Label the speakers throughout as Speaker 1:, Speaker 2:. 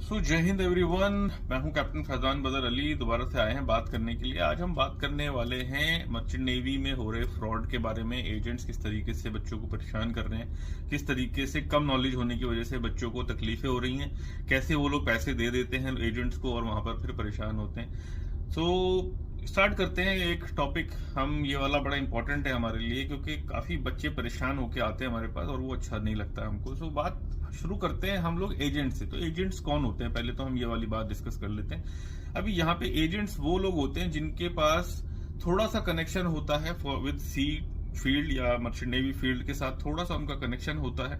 Speaker 1: जय हिंद एवरीवन। मैं हूं कैप्टन फैजान बदर अली। दोबारा से आए हैं बात करने के लिए। आज हम बात करने वाले हैं मर्चेंट नेवी में हो रहे फ्रॉड के बारे में। एजेंट्स किस तरीके से बच्चों को परेशान कर रहे हैं, किस तरीके से कम नॉलेज होने की वजह से बच्चों को तकलीफें हो रही हैं, कैसे वो लोग पैसे दे देते हैं एजेंट्स को और वहां पर फिर परेशान होते हैं। स्टार्ट करते हैं एक टॉपिक। हम ये वाला बड़ा इंपॉर्टेंट है हमारे लिए क्योंकि काफी बच्चे परेशान होके आते हैं हमारे पास और वो अच्छा नहीं लगता हमको। बात शुरू करते हैं हम लोग एजेंट से। तो एजेंट्स कौन होते हैं, पहले तो हम ये वाली बात डिस्कस कर लेते हैं। अभी यहाँ पे एजेंट्स वो लोग होते हैं जिनके पास थोड़ा सा कनेक्शन होता है विद सी फील्ड या मर्चेंट नेवी फील्ड के साथ, थोड़ा सा उनका कनेक्शन होता है।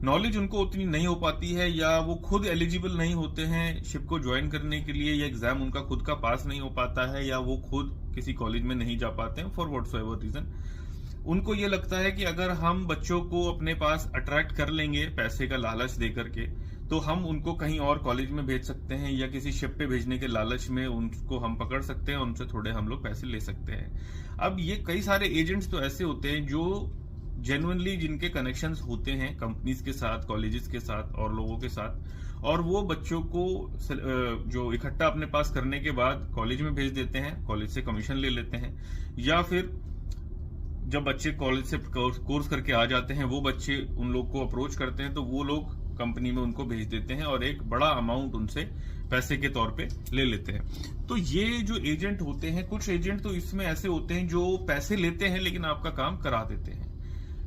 Speaker 1: नॉलेज उनको उतनी नहीं हो पाती है या वो खुद एलिजिबल नहीं होते हैं शिप को ज्वाइन करने के लिए, या एग्जाम उनका खुद का पास नहीं हो पाता है, या वो खुद किसी कॉलेज में नहीं जा पाते हैं फॉर व्हाटसोएवर रीजन। उनको ये लगता है कि अगर हम बच्चों को अपने पास अट्रैक्ट कर लेंगे पैसे का लालच दे करके, तो हम उनको कहीं और कॉलेज में भेज सकते हैं या किसी शिप पे भेजने के लालच में उनको हम पकड़ सकते हैं और उनसे थोड़े हम लोग पैसे ले सकते हैं। अब ये कई सारे एजेंट्स तो ऐसे होते हैं जो जेन्युइनली जिनके कनेक्शंस होते हैं कंपनीज के साथ, कॉलेजेस के साथ और लोगों के साथ, और वो बच्चों को जो इकट्ठा अपने पास करने के बाद कॉलेज में भेज देते हैं, कॉलेज से कमीशन ले लेते हैं, या फिर जब बच्चे कॉलेज से कोर्स करके आ जाते हैं वो बच्चे उन लोग को अप्रोच करते हैं तो वो लोग कंपनी में उनको भेज देते हैं और एक बड़ा अमाउंट उनसे पैसे के तौर पे ले लेते हैं। तो ये जो एजेंट होते हैं, कुछ एजेंट तो इसमें ऐसे होते हैं जो पैसे लेते हैं लेकिन आपका काम करा देते हैं।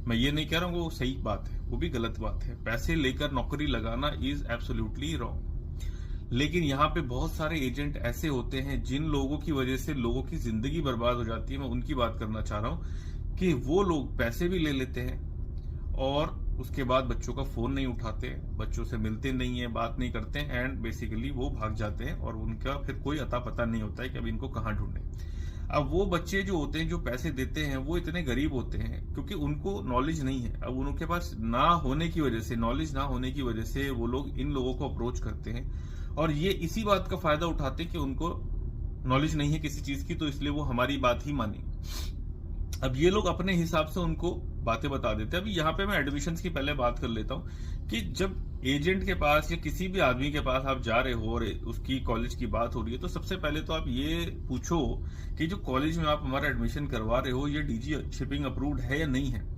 Speaker 1: मैं ये नहीं कह रहा हूं वो सही बात है, वो भी गलत बात है। पैसे लेकर नौकरी लगाना इज एब्सोल्युटली रॉन्ग। लेकिन यहाँ पे बहुत सारे एजेंट ऐसे होते हैं जिन लोगों की वजह से लोगों की जिंदगी बर्बाद हो जाती है। मैं उनकी बात करना चाह रहा हूं कि वो लोग पैसे भी ले लेते हैं और उसके बाद बच्चों का फोन नहीं उठाते, बच्चों से मिलते नहीं है, बात नहीं करते हैं, एंड बेसिकली वो भाग जाते हैं और उनका फिर कोई अता पता नहीं होता है कि अब इनको कहाँ ढूंढे। अब वो बच्चे जो होते हैं जो पैसे देते हैं वो इतने गरीब होते हैं क्योंकि उनको नॉलेज नहीं है। अब उनके पास ना होने की वजह से, नॉलेज ना होने की वजह से वो लोग इन लोगों को अप्रोच करते हैं और ये इसी बात का फायदा उठाते हैं कि उनको नॉलेज नहीं है किसी चीज की, तो इसलिए वो हमारी बात ही मानेंगे। अब ये लोग अपने हिसाब से उनको बातें बता देते हैं। अभी यहाँ पे मैं एडमिशन्स की पहले बात कर लेता हूँ कि जब एजेंट के पास या किसी भी आदमी के पास आप जा रहे हो और उसकी कॉलेज की बात हो रही है, तो सबसे पहले तो आप ये पूछो कि जो कॉलेज में आप हमारा एडमिशन करवा रहे हो ये डीजी शिपिंग अप्रूव्ड है या नहीं है,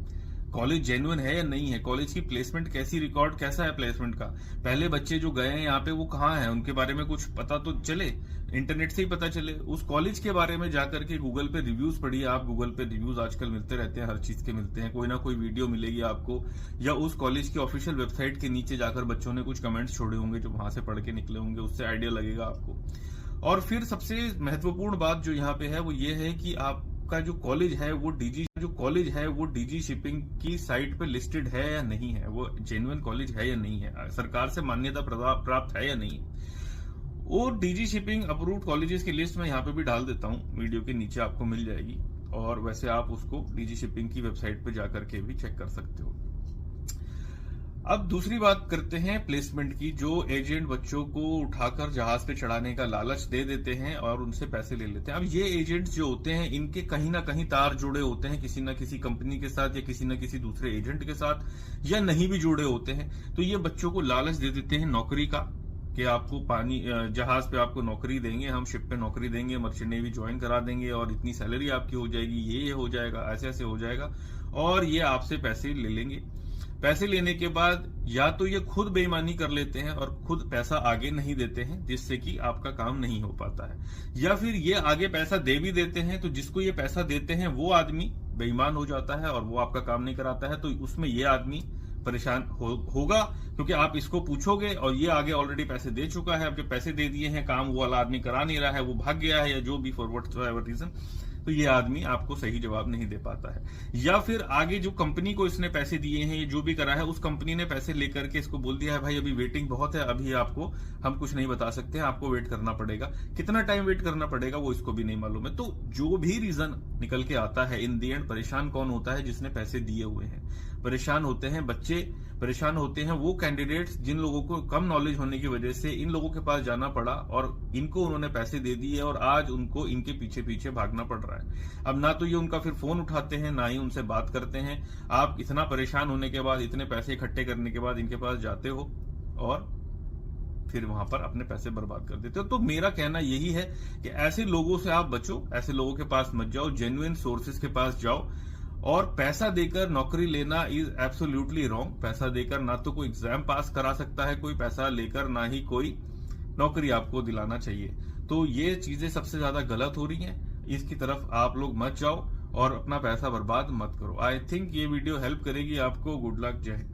Speaker 1: कॉलेज जेन्युइन है या नहीं है, कॉलेज की प्लेसमेंट कैसी, रिकॉर्ड कैसा है प्लेसमेंट का, पहले बच्चे जो गए हैं यहाँ पे वो कहाँ हैं, उनके बारे में कुछ पता तो चले, इंटरनेट से ही पता चले। उस कॉलेज के बारे में जाकर के गूगल पे रिव्यूज पढ़िए आप। गूगल पे रिव्यूज आजकल मिलते रहते हैं, हर चीज के मिलते हैं, कोई ना कोई वीडियो मिलेगी आपको, या उस कॉलेज की ऑफिशियल वेबसाइट के नीचे जाकर बच्चों ने कुछ कमेंट्स छोड़े होंगे जो वहां से पढ़ के निकले होंगे, उससे आइडिया लगेगा आपको। और फिर सबसे महत्वपूर्ण बात जो यहाँ पे है वो ये है कि आपका जो कॉलेज है वो डीजी शिपिंग की साइट पे लिस्टेड है या नहीं है, वो जेन्युइन कॉलेज है या नहीं है, सरकार से मान्यता प्राप्त है या नहीं। और डीजी शिपिंग अप्रूव्ड कॉलेजेस की लिस्ट मैं यहाँ पे भी डाल देता हूँ, वीडियो के नीचे आपको मिल जाएगी, और वैसे आप उसको डीजी शिपिंग की वेबसाइट पे जाकर के भी चेक कर सकते हो। अब दूसरी बात करते हैं प्लेसमेंट की। जो एजेंट बच्चों को उठाकर जहाज पे चढ़ाने का लालच दे देते हैं और उनसे पैसे ले लेते हैं। अब ये एजेंट्स जो होते हैं इनके कहीं ना कहीं तार जुड़े होते हैं किसी ना किसी कंपनी के साथ या किसी ना किसी दूसरे एजेंट के साथ, या नहीं भी जुड़े होते हैं। तो ये बच्चों को लालच दे देते हैं नौकरी का कि आपको जहाज पे आपको नौकरी देंगे, हम शिप पे नौकरी देंगे, मर्चेंट नेवी ज्वाइन करा देंगे और इतनी सैलरी आपकी हो जाएगी, ये हो जाएगा, ऐसे ऐसे हो जाएगा, और ये आपसे पैसे ले लेंगे। पैसे लेने के बाद या तो ये खुद बेईमानी कर लेते हैं और खुद पैसा आगे नहीं देते हैं जिससे कि आपका काम नहीं हो पाता है, या फिर ये आगे पैसा दे भी देते हैं तो जिसको ये पैसा देते हैं वो आदमी बेईमान हो जाता है और वो आपका काम नहीं कराता है, तो उसमें ये आदमी परेशान होगा क्योंकि आप इसको पूछोगे और ये आगे ऑलरेडी पैसे दे चुका है। अब जो पैसे दे दिए हैं काम वो वाला आदमी करा नहीं रहा है, वो भाग गया है या जो भी फॉर व्हाटएवर रीजन, तो ये आदमी आपको सही जवाब नहीं दे पाता है। या फिर आगे जो कंपनी को इसने पैसे दिए हैं, ये जो भी करा है, उस कंपनी ने पैसे लेकर के इसको बोल दिया है भाई अभी वेटिंग बहुत है, अभी आपको हम कुछ नहीं बता सकते हैं, आपको वेट करना पड़ेगा। कितना टाइम वेट करना पड़ेगा वो इसको भी नहीं मालूम है। तो जो भी रीजन निकल के आता है, इन दी एंड परेशान कौन होता है? जिसने पैसे दिए हुए हैं। परेशान होते हैं बच्चे, परेशान होते हैं वो कैंडिडेट्स जिन लोगों को कम नॉलेज होने की वजह से इन लोगों के पास जाना पड़ा और इनको उन्होंने पैसे दे दिए और आज उनको इनके पीछे पीछे भागना पड़ रहा है। अब ना तो ये उनका फिर फोन उठाते हैं, ना ही उनसे बात करते हैं। आप इतना परेशान होने के बाद, इतने पैसे इकट्ठे करने के बाद इनके पास जाते हो और फिर वहां पर अपने पैसे बर्बाद कर देते हो। तो मेरा कहना यही है कि ऐसे लोगों से आप बचो, ऐसे लोगों के पास मत जाओ, जेन्युइन सोर्सेज के पास जाओ। और पैसा देकर नौकरी लेना इज एब्सोल्युटली रॉन्ग। पैसा देकर ना तो कोई एग्जाम पास करा सकता है कोई, पैसा लेकर ना ही कोई नौकरी आपको दिलाना चाहिए। तो ये चीजें सबसे ज्यादा गलत हो रही हैं, इसकी तरफ आप लोग मत जाओ और अपना पैसा बर्बाद मत करो। आई थिंक ये वीडियो हेल्प करेगी आपको। गुड लक, जय हिंद।